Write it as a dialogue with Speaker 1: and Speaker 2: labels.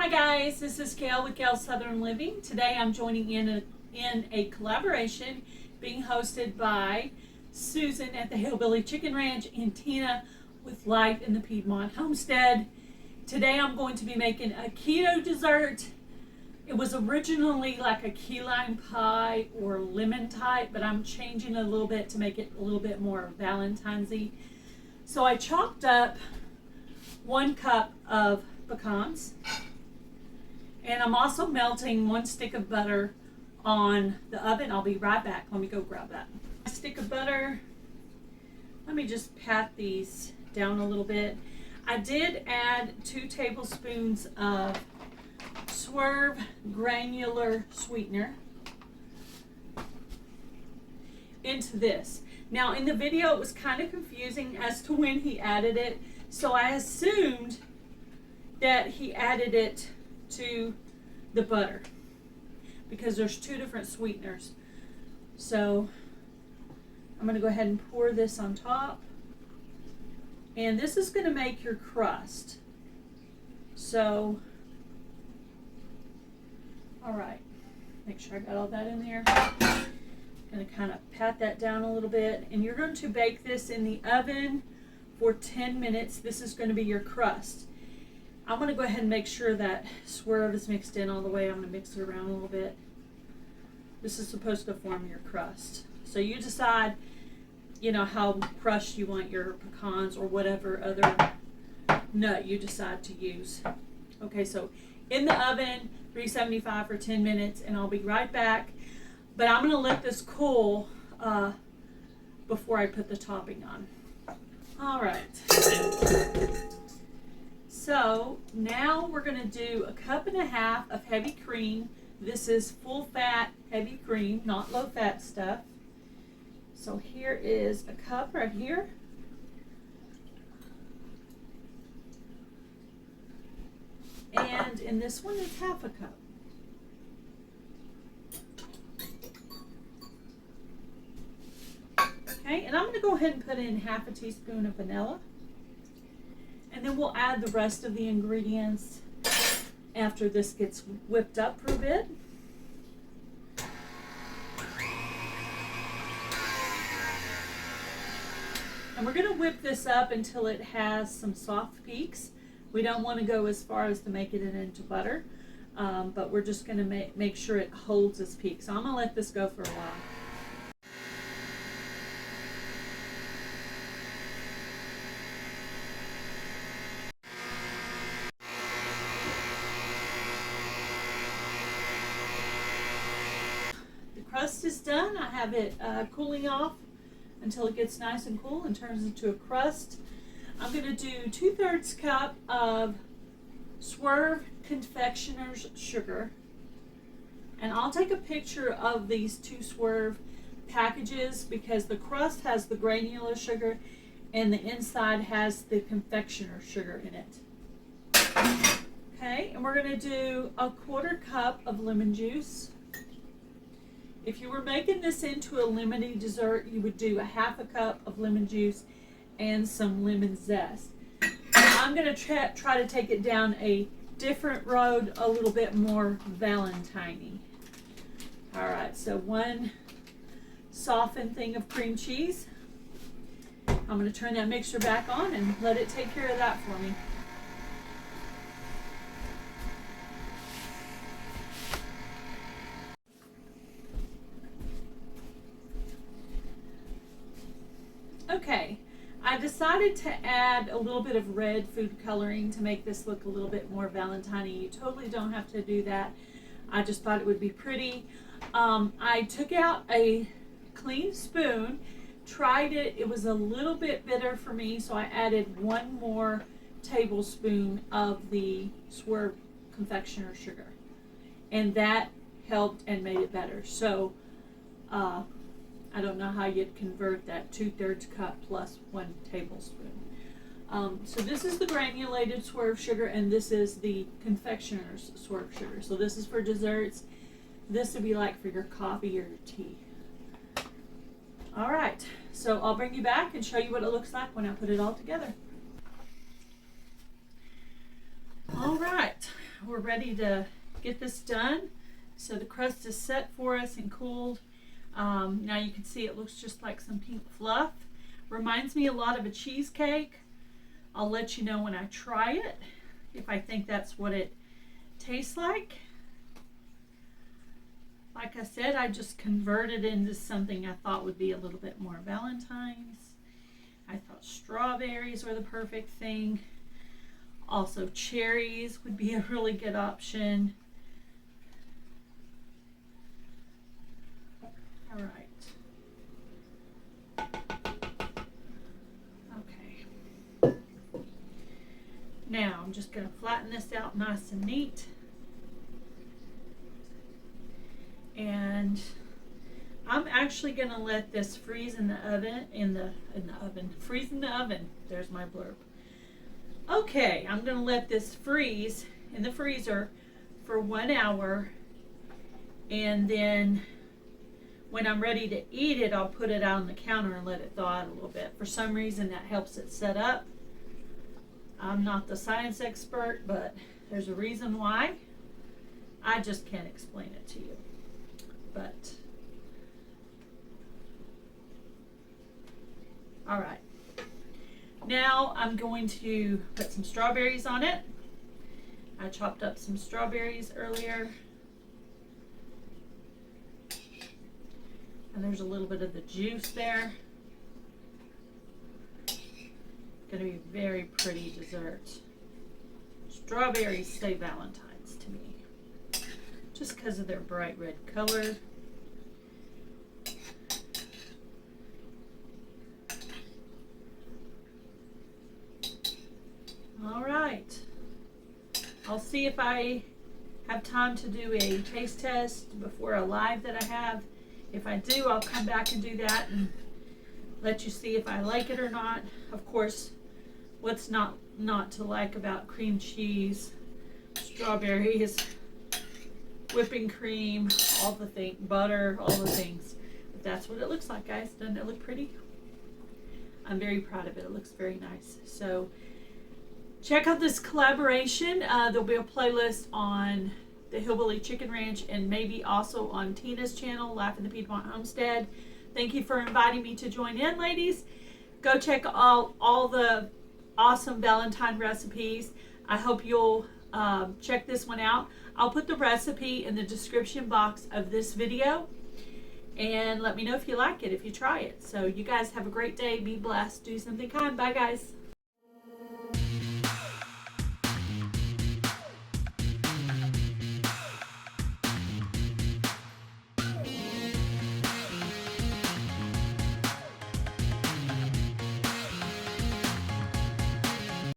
Speaker 1: Hi guys, this is Gail with Gail's Southern Living. Today I'm joining in a collaboration being hosted by Susan at the Hillbilly Chicken Ranch and Tina with Life in the Piedmont Homestead. Today I'm going to be making a keto dessert. It was originally like a key lime pie or lemon type, but I'm changing it a little bit to make it a little bit more Valentine's-y. So I chopped up 1 cup of pecans. And I'm also melting 1 stick of butter on the oven. I'll be right back. Let me go grab that. A stick of butter. Let me just pat these down a little bit. I did add 2 tablespoons of Swerve granular sweetener into this. Now in the video it was kind of confusing as to when he added it, so I assumed that he added it to the butter because there's 2 different sweeteners. So I'm going to go ahead and pour this on top, and this is going to make your crust. So all right, make sure I got all that in there. Going to kind of pat that down a little bit, and you're going to bake this in the oven for 10 minutes. This is going to be your crust. I'm going to go ahead and make sure that Swerve is mixed in all the way. I'm going to mix it around a little bit. This is supposed to form your crust. So you decide, how crushed you want your pecans or whatever other nut you decide to use. Okay, so in the oven, 375 for 10 minutes, and I'll be right back. But I'm going to let this cool before I put the topping on. All right. So now we're going to do 1.5 cups of heavy cream. This is full fat heavy cream, not low fat stuff. So here is 1 cup right here. And in this one it's 1/2 cup. Okay, and I'm going to go ahead and put in 1/2 teaspoon of vanilla. And then we'll add the rest of the ingredients after this gets whipped up for a bit. And we're going to whip this up until it has some soft peaks. We don't want to go as far as to make it into butter, but we're just going to make sure it holds its peak. So I'm going to let this go for a while. Crust is done. I have it cooling off until it gets nice and cool and turns into a crust. I'm going to do 2/3 cup of Swerve confectioners sugar, and I'll take a picture of these 2 Swerve packages because the crust has the granular sugar and the inside has the confectioner sugar in it. Okay, and we're going to do 1/4 cup of lemon juice. If you were making this into a lemony dessert, you would do 1/2 cup of lemon juice and some lemon zest. I'm going to try to take it down a different road, a little bit more Valentine-y. All right, so 1 softened thing of cream cheese. I'm going to turn that mixture back on and let it take care of that for me. Okay, I decided to add a little bit of red food coloring to make this look a little bit more Valentine-y. You totally don't have to do that. I just thought it would be pretty. I took out a clean spoon, tried it. It was a little bit bitter for me, so I added 1 more tablespoon of the Swerve confectioner sugar. And that helped and made it better. So, I don't know how you'd convert that 2/3 cup plus 1 tablespoon. So this is the granulated Swerve sugar, and this is the confectioner's Swerve sugar. So this is for desserts. This would be like for your coffee or your tea. All right, so I'll bring you back and show you what it looks like when I put it all together. All right, we're we're ready to get this done. So the crust is set for us and cooled. Now you can see it looks just like some pink fluff. Reminds me a lot of a cheesecake. I'll let you know when I try it, if I think that's what it tastes like. Like I said, I just converted into something I thought would be a little bit more Valentine's. I thought strawberries were the perfect thing. Also cherries would be a really good option. All right. Okay. Now I'm just going to flatten this out nice and neat. And I'm actually going to let this freeze in the oven, freeze in the oven. There's my blurb. Okay, I'm going to let this freeze in the freezer for 1 hour, and then when I'm ready to eat it, I'll put it out on the counter and let it thaw out a little bit. For some reason, that helps it set up. I'm not the science expert, but there's a reason why. I just can't explain it to you. But all right, now I'm going to put some strawberries on it. I chopped up some strawberries earlier, and there's a little bit of the juice there. Going to be a very pretty dessert. Strawberries say Valentine's to me, just because of their bright red color. All right, I'll see if I have time to do a taste test before a live that I have. If I do, I'll come back and do that and let you see if I like it or not. Of course, what's not to like about cream cheese, strawberries, whipping cream, all the things, butter, all the things. But that's what it looks like, guys. Doesn't it look pretty? I'm very proud of it. It looks very nice. So check out this collaboration. There'll be a playlist on the Hillbilly Chicken Ranch and maybe also on Tina's channel, Laugh in the Piedmont Homestead. Thank you for inviting me to join in, ladies. Go check all the awesome Valentine recipes. I hope you'll check this one out. I'll put the recipe in the description box of this video, and let me know if you like it, if you try it. So you guys have a great day. Be blessed. Do something kind. Bye, guys.